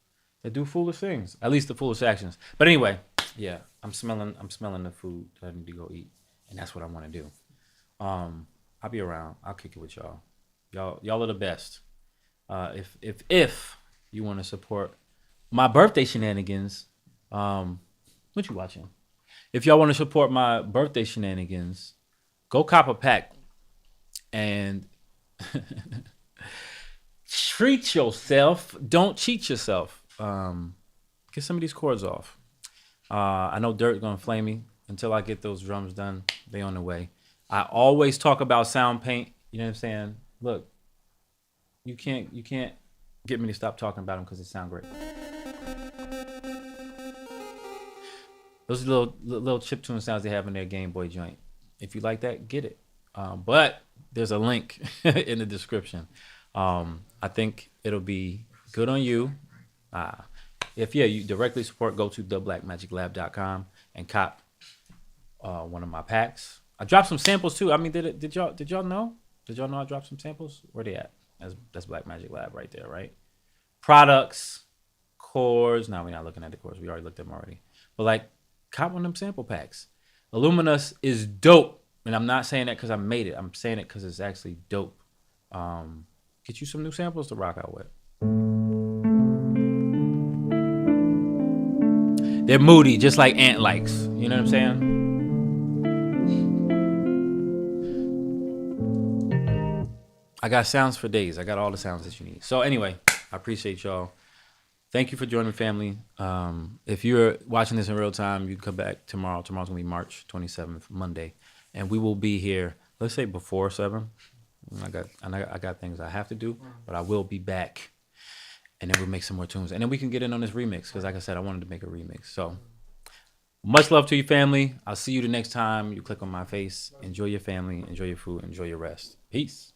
that do foolish things. At least the foolish actions. But anyway, yeah, I'm smelling the food that I need to go eat, and that's what I want to do. I'll be around. I'll kick it with y'all. Y'all are the best. If you want to support my birthday shenanigans, what you watching? If y'all want to support my birthday shenanigans, go cop a pack and treat yourself. Don't cheat yourself. Get some of these chords off. I know Dirt's gonna flame me until I get those drums done. They on the way. I always talk about sound paint. You know what I'm saying? Look, you can't get me to stop talking about them because they sound great. Those little chiptune sounds they have in their Game Boy joint. If you like that, get it. But there's a link in the description. I think it'll be good on you. If you directly support, go to theblackmagiclab.com and cop one of my packs. I dropped some samples too. I mean, did y'all know? Did y'all know I dropped some samples? Where they at? That's Black Magic Lab right there, right? Products, chords. No, we're not looking at the chords. We already looked at them already. But like, cop one of them sample packs. Illuminous is dope. And I'm not saying that because I made it. I'm saying it because it's actually dope. Get you some new samples to rock out with. They're moody, just like Ant likes. You know what I'm saying? I got sounds for days. I got all the sounds that you need. So anyway, I appreciate y'all. Thank you for joining, family. If you're watching this in real time, you can come back tomorrow. Tomorrow's going to be March 27th, Monday. And we will be here, let's say before 7. I got things I have to do, but I will be back. And then we'll make some more tunes. And then we can get in on this remix because, like I said, I wanted to make a remix. So Much love to your family. I'll see you the next time you click on my face. Enjoy your family. Enjoy your food. Enjoy your rest. Peace.